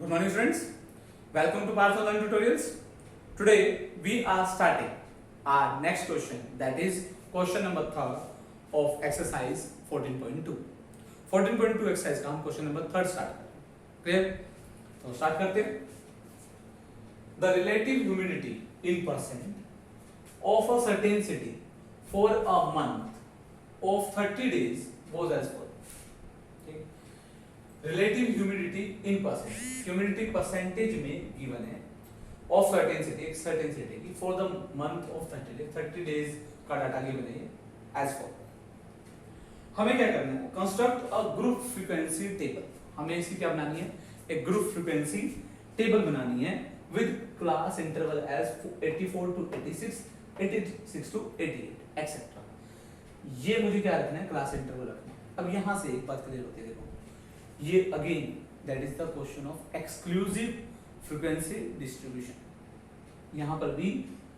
Good morning friends, welcome to Parth Online Tutorials. Today we are starting our next question, that is question number 3 of exercise 14.2. 14.2 exercise का हम question number 3 start करें. Clear? तो start करते हैं. The relative humidity in percent of a certain city for a month of 30 days was as follows. Relative humidity in percent, humidity percentage में given है of certain city, एक certain city की for the month of 30 days, 30 days का data given है as for. हमें क्या करना है, construct a group frequency table. हमें इसकी क्या बनानी है, एक ग्रुप फ्रीक्वेंसी टेबल बनानी है with class interval as 84 to 86, 86 to 88 etcetera. ये मुझे क्या रखना है, क्लास इंटरवल रखना है. अब यहां से एक बात क्लियर होती है, देखो ये again that is the question of exclusive frequency distribution. यहां पर भी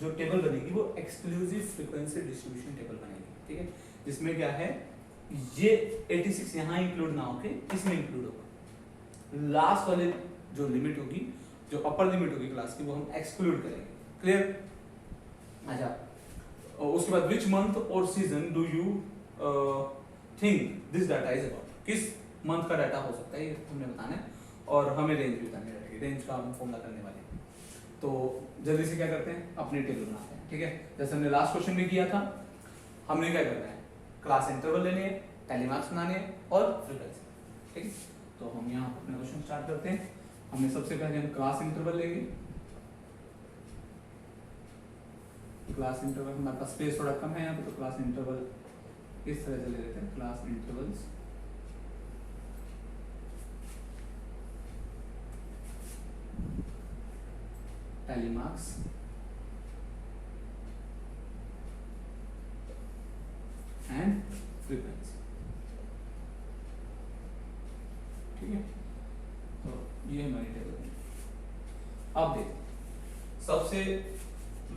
जो टेबल बनेगी वो एक्सक्लूसिव फ्रीक्वेंसी डिस्ट्रीब्यूशन टेबल बनेगी. ठीक है, जिसमें क्या है, ये 86 यहां इंक्लूड ना होके इसमें इंक्लूड होगा. लास्ट वाले जो लिमिट होगी, जो अपर लिमिट होगी क्लास की, वो हम एक्सक्लूड करेंगे. क्लियर? अच्छा, उसके बाद विच मंथ और season do you think this data is about. किस मंथ का डाटा हो सकता है ये हमने बताना है, और हमें रेंज भी बतानी रहेगी. रेंज का हम फॉर्मूला करने वाले हैं. तो जल्दी से क्या करते हैं, अपनी टेबल बनाते हैं. ठीक है, जैसे हमने लास्ट क्वेश्चन में किया था, हमने क्या करना है, क्लास इंटरवल लेने हैं, टैली मार्क्स बनाने हैं और फ्रीक्वेंसी. ठीक है, तो हम यहाँ अपना क्वेश्चन स्टार्ट करते हैं. हमने सबसे पहले हम क्लास इंटरवल लेंगे. क्लास इंटरवल हमारे पास स्पेस थोड़ा कम है यहाँ पे, तो क्लास इंटरवल इस तरह से ले लेते हैं. Class intervals tally marks and frequency. ठीक है, तो ये हमारी टेबल है. अब देखो, सबसे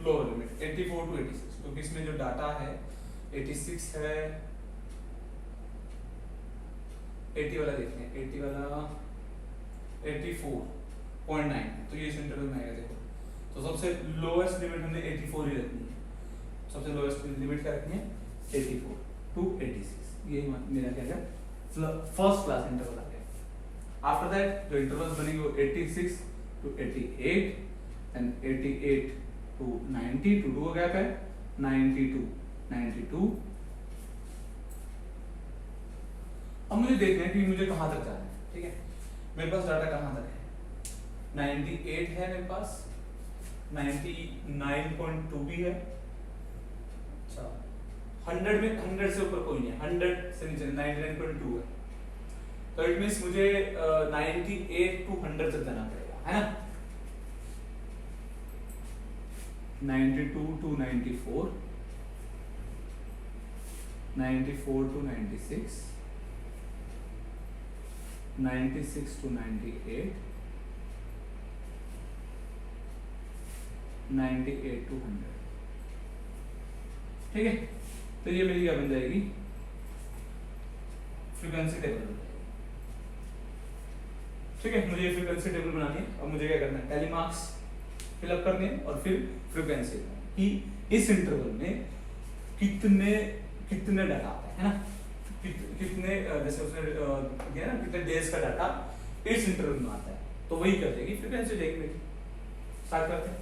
लोअर लिमिट 84 टू 86, क्योंकि इसमें जो डाटा है 86 है. 80 वाला देखते हैं, 80 वाला 84.9 है, तो ये इस इंटरवल में आएगा. देखो, तो सबसे लोएस्ट लिमिट हमने 84 ही रखनी है. सबसे लोएस्ट लिमिट क्या रखनी है, 84 टू 86. ये मेरा क्या है, फर्स्ट क्लास इंटरवल आ गया. आफ्टर दैट जो इंटरवल्स बनेंगे वो 86 टू 88 एंड 88 टू 90. टू का गैप है 90 टू 92. अब मुझे देखना है कि मुझे कहां तक जाना है. ठीक है, मेरे पास डाटा कहां तक है, 98 है मेरे पास, 99.2 भी है. अच्छा, 100 में 100 से ऊपर कोई नहीं है, 100 से नीचे 99.2 है. तो इट मींस मुझे 98 टू 100 तक जाना पड़ेगा, है ना. 92 टू 94, 94 टू 96, 96 टू 98, 98 टू 100. ठीक है, तो ये मेरी क्या बन जाएगी, फ्रीक्वेंसी टेबल. ठीक है, मुझे फ्रीक्वेंसी टेबल बनानी है. अब मुझे क्या करना है, टैली मार्क्स फिलअप करने हैं और फिर फ्रीक्वेंसी कि इस इंटरवल में कितने कितने डाटा आता है ना, कितने जैसे उसने दिया ना, कितने डेज का डाटा इस इंटरवल में आता है, तो वही कर देगी फ्रीक्वेंसी देगी मेरी. स्टार्ट करते हैं.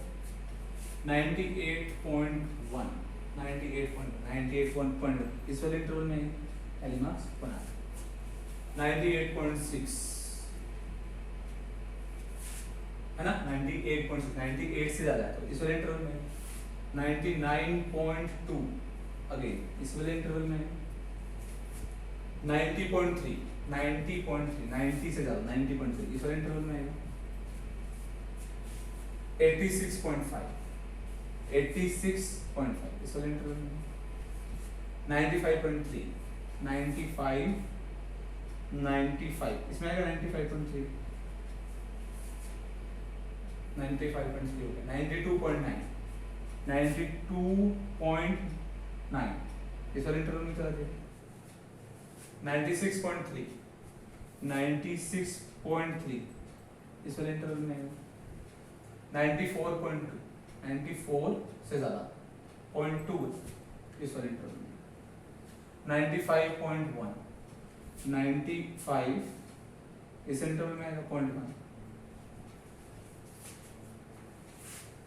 98.1, 98.1 इस वाले इंटरवल में टैली मार्क्स बना. 98.6 है ना, 98.6, 98 से ज्यादा है तो इस वाले इंटरवल में. 99.2 अगेन इस वाले इंटरवल में. 90.3, 90 से ज्यादा 90.3 इस वाले इंटरवल में. 86.5, 86.5 इस वाले इंटरवल में. 95.3, 95 इसमें आएगा. 95.3, 95.3 हो गया. 92.9, 92.9 इस वाले इंटरवल में चला जाएगा. 96.3, 96.3 इस वाले इंटरवल में आएगा 94.2, 94 से ज़्यादा 0.2 इस वाले इंटरवल में, 95.1, 95 इस इंटरवल में आएगा 0.1,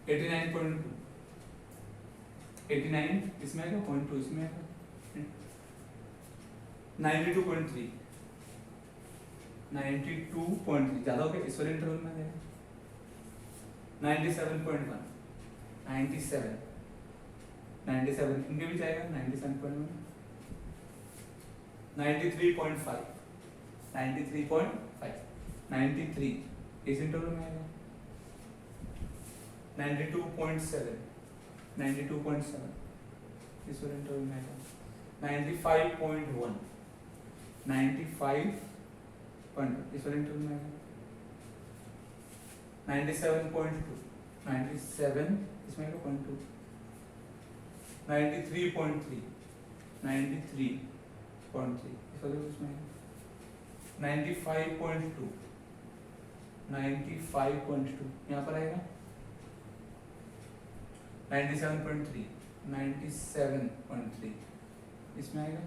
89.2, 89 इसमें आएगा 0.2 इसमें आएगा, 92.3, 92.3 ज़्यादा हो गया इस वाले इंटरवल में आएगा, 97.1, 97, 97 इनके भी जाएगा 97.1, 93.5, 93.5, 93 इस इंटरवल में आएगा, 92.7, 92.7 इस वाले इंटरवल में आएगा, 95.1, 95 इस वाले इंटरवल में आएगा, 97.2, 97 इसमें आएगा 0.2, 93.3, 93.3 इस वाले उसमें आएगा, 95.2, 95.2 यहाँ पर आएगा, 97.3, 97.3 इसमें आएगा,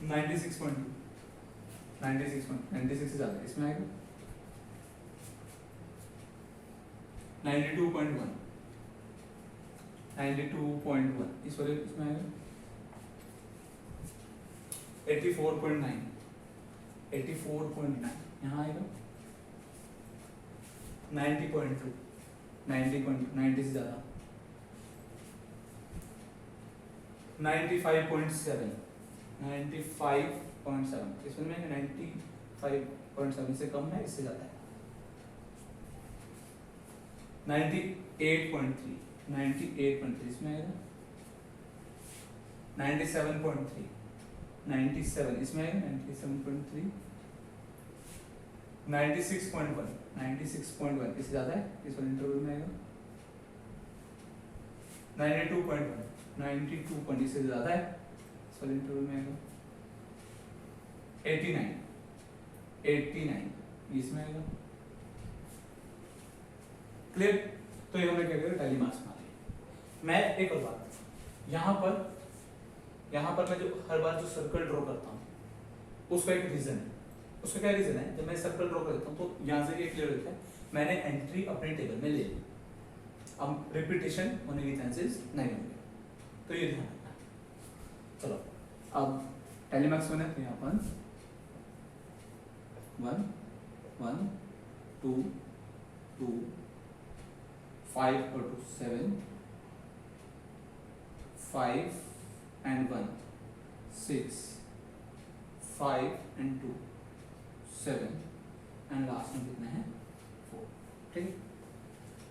96.2, 96 से ज़्यादा इसमें आएगा, 92.1, 92.1 इस वाले इसमें आएगा, 84.9, 84.9 यहाँ आएगा, 90.2, 90 से ज़्यादा, 95.7, 95.7 इसमें 95.7 से कम है इससे ज़्यादा है, 98.3, 98.3 इसमें आएगा, 97.3, 97 इसमें आएगा, 97.3, 96.1, 96.1 इससे ज़्यादा है इस वाले इंटरवल में आएगा, 92.1, 92 इससे ज़्यादा है इस वाले इंटरवल में आएगा, 89, 89 इसमें आएगा, क्लियर। तो ये हमने क्या किया टैली मार्क्स मारे। मैं एक और बात, यहाँ पर मैं जो हर बार जो सर्कल ड्रॉ करता हूँ उसका एक रीजन है। उसका क्या रीजन है, जब मैं सर्कल ड्रॉ करता हूँ तो यहाँ से ये क्लियर होता है मैंने एंट्री अपने टेबल में ले ली, अब रिपीटेशन होने के चांसेस नहीं होंगे, तो ये ध्यान रखना। चलो अब टैली मार्क्स बने तो यहाँ पर 1 1 2 2 5 और 2 7 5 and 1 6 5 and 2 7 एंड लास्ट में कितने हैं 4। ठीक,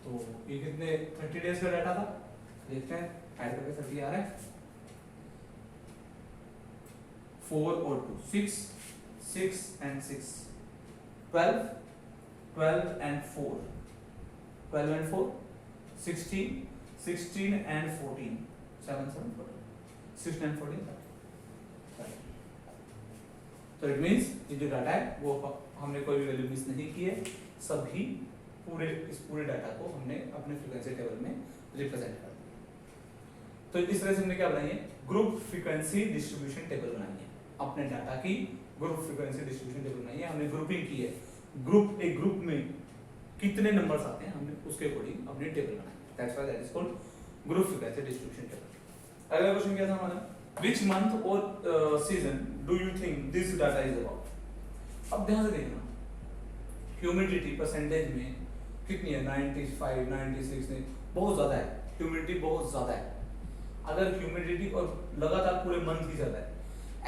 तो ये कितने 30 डेज का डाटा था, देखते हैं ऐड करके 30 आ रहा है, 4 और 2 6 6 and 6 12 12 and 4 12 and 4 16 16 and 14 7 7 14 16 and 14 तो इट मींस ये जो डाटा है वो हमने कोई भी वैल्यू मिस नहीं की है, सभी इस पूरे डाटा को हमने अपने फ्रीक्वेंसी टेबल में रिप्रेजेंट कर दिया। तो इस तरह से हमने क्या बनाई है, ग्रुप फ्रीक्वेंसी डिस्ट्रीब्यूशन टेबल बनाई है, अपने डाटा की ग्रुप फ्रीक्वेंसी डिस्ट्रीब्यूशन टेबल बनाई है, हमने ग्रुपिंग की है, एक ग्रुप में कितने नंबर्स आते हैं हमने उसके अकॉर्डिंग अपनी टेबल बनाई है, that's why that is called group frequency distribution table. अगला क्वेश्चन क्या था हमारा, which month or season do you think this data is about? अब ध्यान से देखना, ह्यूमिडिटी परसेंटेज में कितनी है, 95 96 नहीं, बहुत ज्यादा है, ह्यूमिडिटी बहुत ज्यादा है। अगर ह्यूमिडिटी और लगातार पूरे मंथ ही ज्यादा है,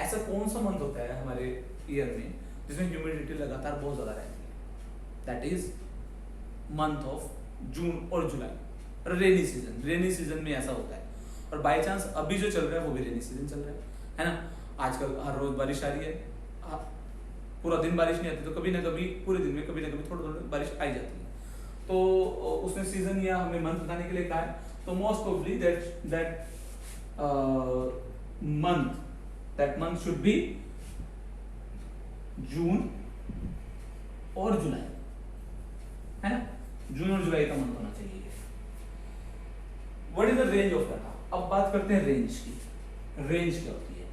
ऐसा कौन सा मंथ होता है हमारे ईयर में जिसमें ह्यूमिडिटी लगातार बहुत ज्यादा रहती है, that is month of June और जुलाई, रेनी सीजन में ऐसा होता है। और बाय चांस अभी जो चल रहा है वो भी रेनी सीजन चल रहा है ना, आजकल हर रोज बारिश आ रही है, पूरा दिन बारिश नहीं आती तो कभी ना कभी पूरे दिन में कभी ना कभी थोड़ा थोड़ा बारिश आई जाती है, तो उसने सीजन या हमें मंथ बताने के लिए कहा है, तो most probably that month should be June और जुलाई, है ना, जून और जुलाई का मंथ होना चाहिए। What is the range of data? अब बात करते हैं रेंज की। रेंज क्या होती है?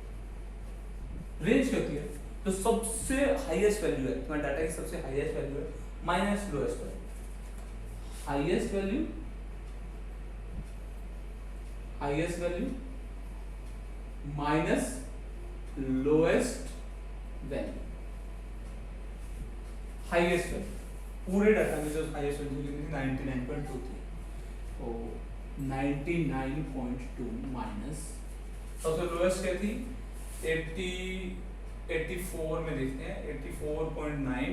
रेंज क्या होती है? तो सबसे हाईएस्ट वैल्यू है, तुम्हारे डाटा की सबसे हाईएस्ट वैल्यू है minus lowest value. Highest value, highest value minus lowest value. Highest value पूरे डाटा में जो हाईएस्ट वैल्यू लिखी थी 99.23, तो 99.2 माइनस सबसे लोएस्ट क्या थी 84 में देखते हैं 84.9,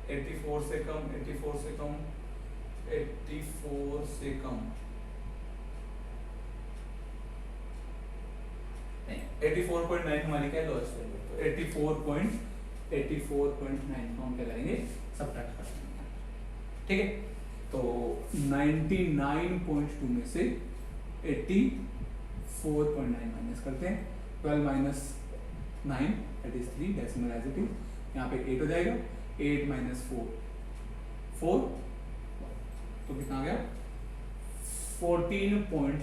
84 से कम, 84 से कम, 84 से कम नहीं, 84.9 हमारी क्या लोएस्ट वैल्यू, तो 84.9 को हम क्या करेंगे, सबट्रैक्ट कर देंगे, ठीक है। तो 99.2 में से 84.9 माइनस करते हैं, 12 minus 9 that is 3, decimal as it is, यहाँ पे 8 हो जाएगा, 8 माइनस 4 4, तो कितना आ गया 14.3।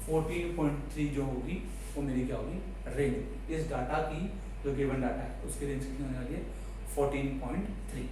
14.3 जो होगी वो मेरी क्या होगी, रेंज। इस डाटा की जो गिवन डाटा है उसकी रेंज कितनी होने वाली है 14.3।